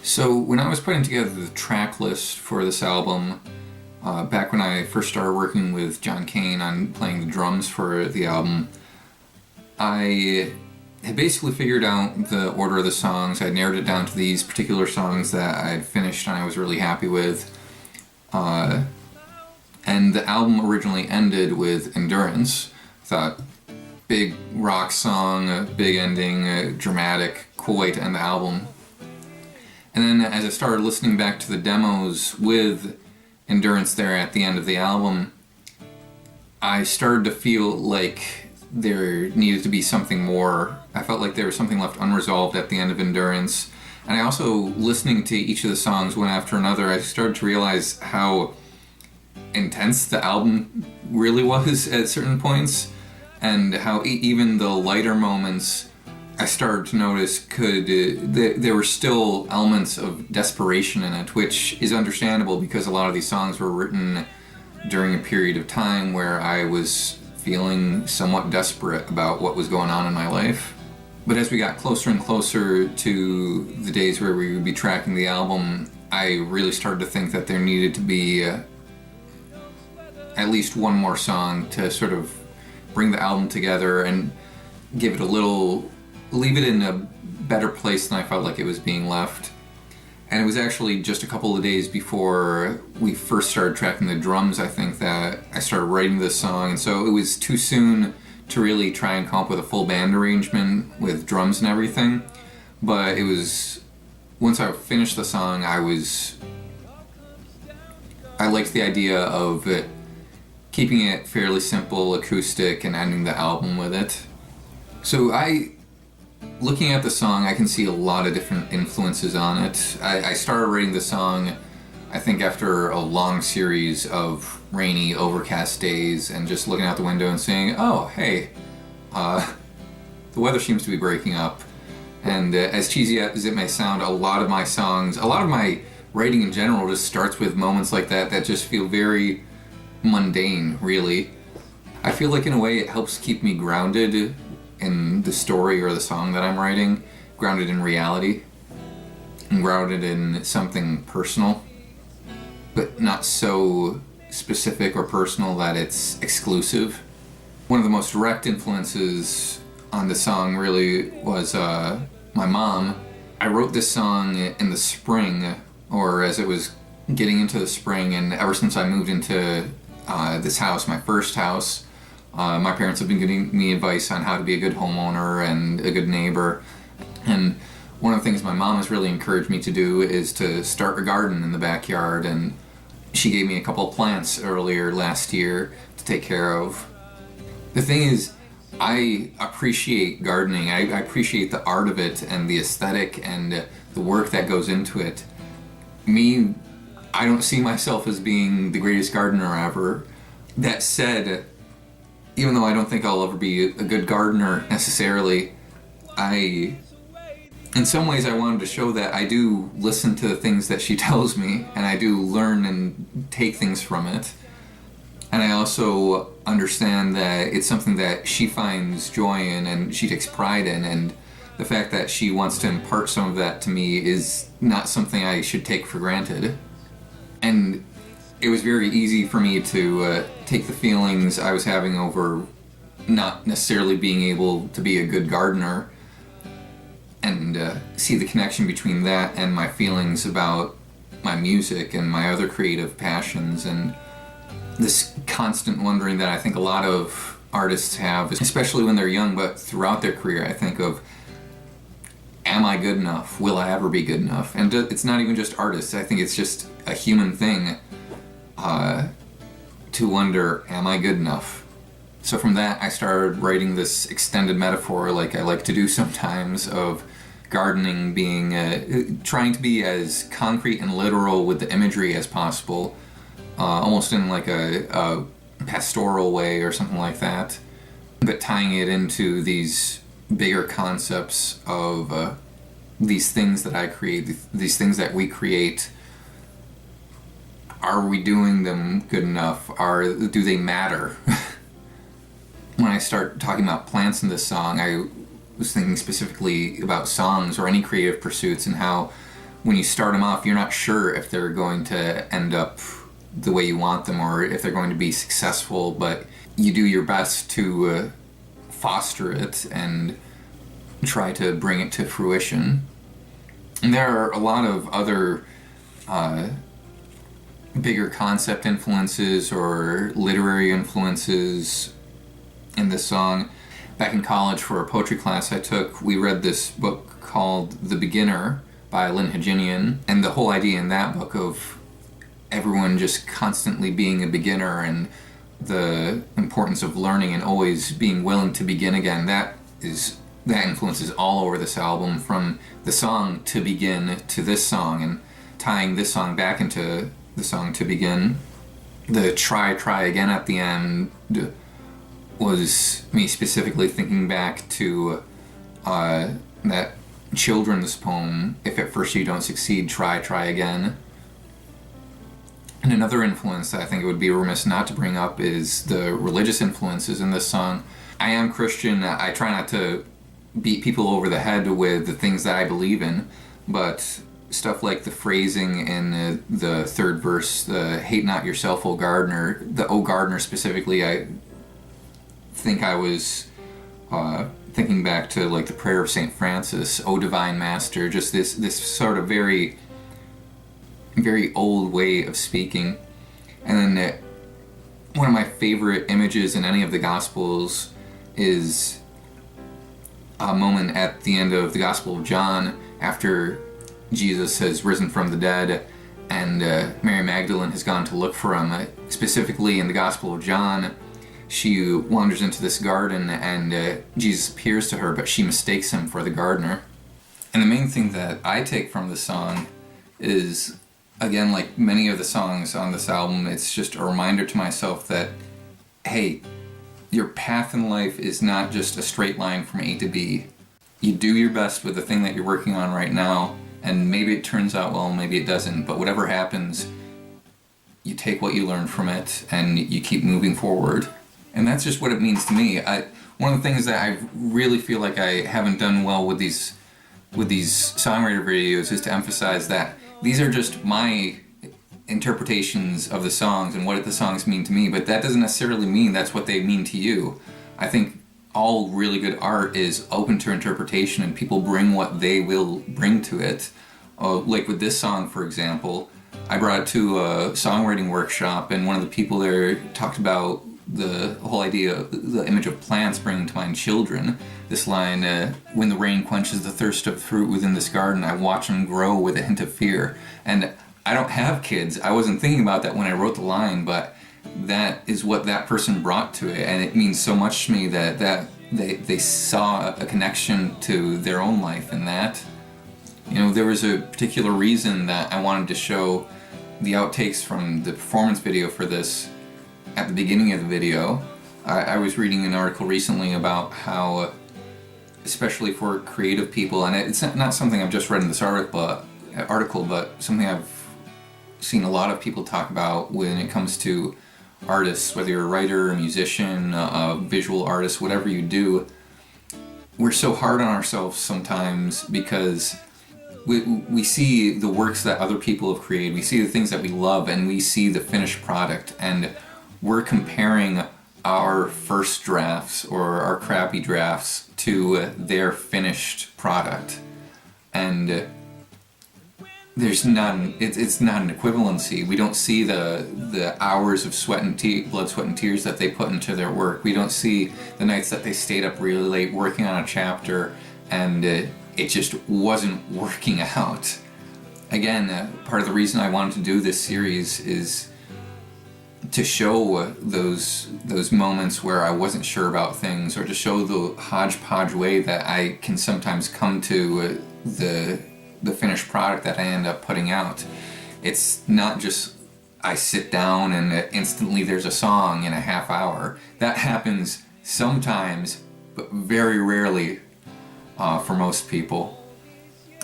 So when I was putting together the track list for this album, back when I first started working with John Kane on playing the drums for the album, I had basically figured out the order of the songs. I narrowed it down to these particular songs that I'd finished and I was really happy with. And the album originally ended with Endurance. I thought, big rock song, big ending, dramatic, cool way to end the album. And then as I started listening back to the demos with Endurance there at the end of the album, I started to feel like there needed to be something more. I felt like there was something left unresolved at the end of Endurance. And I also, listening to each of the songs one after another, I started to realize how intense the album really was at certain points, and how even the lighter moments I started to notice there were still elements of desperation in it, which is understandable because a lot of these songs were written during a period of time where I was feeling somewhat desperate about what was going on in my life. But as we got closer and closer to the days where we would be tracking the album, I really started to think that there needed to be at least one more song to sort of bring the album together and give it leave it in a better place than I felt like it was being left. And it was actually just a couple of days before we first started tracking the drums, I think, that I started writing this song. And so it was too soon to really try and come up with a full band arrangement with drums and everything. But it was, once I finished the song, I liked the idea of it, keeping it fairly simple, acoustic, and ending the album with it. So looking at the song, I can see a lot of different influences on it. I started writing the song, I think, after a long series of rainy, overcast days, and just looking out the window and saying, oh, hey, the weather seems to be breaking up. And as cheesy as it may sound, a lot of my writing in general just starts with moments like that just feel very mundane, really. I feel like in a way it helps keep me grounded in the story or the song that I'm writing, grounded in reality, and grounded in something personal, but not so specific or personal that it's exclusive. One of the most direct influences on the song really was my mom. I wrote this song in the spring, or as it was getting into the spring, and ever since I moved into this house, my first house, my parents have been giving me advice on how to be a good homeowner and a good neighbor. And one of the things my mom has really encouraged me to do is to start a garden in the backyard, and she gave me a couple of plants earlier last year to take care of. The thing is, I appreciate gardening. I appreciate the art of it and the aesthetic and the work that goes into it. I don't see myself as being the greatest gardener ever. That said, even though I don't think I'll ever be a good gardener necessarily, in some ways I wanted to show that I do listen to the things that she tells me, and I do learn and take things from it. And I also understand that it's something that she finds joy in and she takes pride in, and the fact that she wants to impart some of that to me is not something I should take for granted. And it was very easy for me to take the feelings I was having over not necessarily being able to be a good gardener and see the connection between that and my feelings about my music and my other creative passions, and this constant wondering that I think a lot of artists have, especially when they're young, but throughout their career, I think of, am I good enough? Will I ever be good enough? And it's not even just artists. I think it's just a human thing to wonder, am I good enough? So from that, I started writing this extended metaphor, like I like to do sometimes, of gardening being, trying to be as concrete and literal with the imagery as possible, almost in like a pastoral way or something like that, but tying it into these bigger concepts of these things that I create, these things that we create. Are we doing them good enough? Do they matter? When I start talking about plants in this song, I was thinking specifically about songs or any creative pursuits and how when you start them off, you're not sure if they're going to end up the way you want them or if they're going to be successful, but you do your best to foster it and try to bring it to fruition. And there are a lot of other bigger concept influences or literary influences in this song. Back in college for a poetry class I took, we read this book called The Beginner by Lynn Haginian, and the whole idea in that book of everyone just constantly being a beginner and the importance of learning and always being willing to begin again, that influences all over this album, from the song To Begin to this song, and tying this song back into the song To Begin. The try again at the end was me specifically thinking back to that children's poem, If at first you don't succeed, try again. And another influence that I think it would be remiss not to bring up is the religious influences in this song. I am Christian. I try not to beat people over the head with the things that I believe in, but stuff like the phrasing in the third verse, the hate not yourself, O gardener, the O gardener specifically, I think I was thinking back to like the prayer of St. Francis, O divine master, just this sort of very, very old way of speaking. And then one of my favorite images in any of the Gospels is a moment at the end of the Gospel of John after Jesus has risen from the dead and Mary Magdalene has gone to look for him. Specifically in the Gospel of John, she wanders into this garden and Jesus appears to her, but she mistakes him for the gardener. And the main thing that I take from this song is, again, like many of the songs on this album, it's just a reminder to myself that, hey, your path in life is not just a straight line from A to B. You do your best with the thing that you're working on right now, and maybe it turns out well, maybe it doesn't, but whatever happens, you take what you learn from it and you keep moving forward. And that's just what it means to me. One of the things that I really feel like I haven't done well with these songwriter videos is to emphasize that these are just my interpretations of the songs and what the songs mean to me, but that doesn't necessarily mean that's what they mean to you. I think all really good art is open to interpretation, and people bring what they will bring to it. Like with this song, for example, I brought it to a songwriting workshop, and one of the people there talked about the whole idea, the image of plants bringing to mind children. This line, when the rain quenches the thirst of fruit within this garden, I watch them grow with a hint of fear. And I don't have kids. I wasn't thinking about that when I wrote the line, but that is what that person brought to it, and it means so much to me that they saw a connection to their own life in that. You know, there was a particular reason that I wanted to show the outtakes from the performance video for this at the beginning of the video. I was reading an article recently about how, especially for creative people, and it's not something I've just read in this article, but something I've seen a lot of people talk about when it comes to artists, whether you're a writer, a musician, a visual artist, whatever you do, we're so hard on ourselves sometimes because we see the works that other people have created, we see the things that we love, and we see the finished product, and we're comparing our first drafts or our crappy drafts to their finished product. And it's not an equivalency. We don't see the hours of blood, sweat, and tears that they put into their work. We don't see the nights that they stayed up really late working on a chapter and it just wasn't working out. Again, part of the reason I wanted to do this series is to show those moments where I wasn't sure about things, or to show the hodgepodge way that I can sometimes come to the finished product that I end up putting out. It's not just I sit down and instantly there's a song in a half hour. That happens sometimes, but very rarely for most people.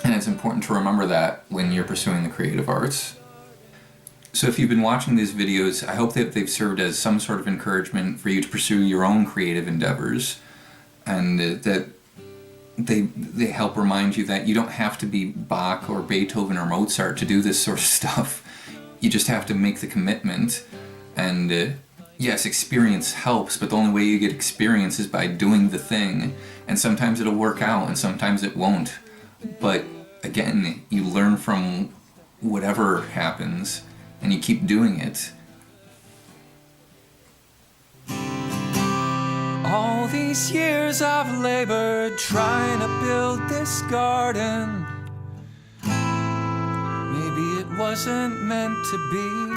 And it's important to remember that when you're pursuing the creative arts. So if you've been watching these videos, I hope that they've served as some sort of encouragement for you to pursue your own creative endeavors, and that they help remind you that you don't have to be Bach or Beethoven or Mozart to do this sort of stuff. You just have to make the commitment. And yes, experience helps, but the only way you get experience is by doing the thing. And sometimes it'll work out and sometimes it won't. But again, you learn from whatever happens and you keep doing it. All these years I've labored trying to build this garden. Maybe it wasn't meant to be.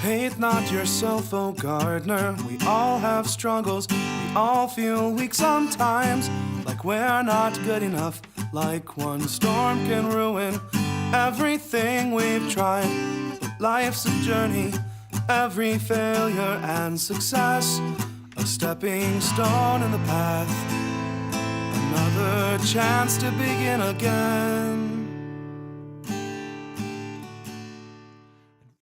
Hate not yourself, oh gardener. We all have struggles. We all feel weak sometimes, like we're not good enough, like one storm can ruin everything we've tried. But life's a journey, every failure and success, a stepping stone in the path, another chance to begin again.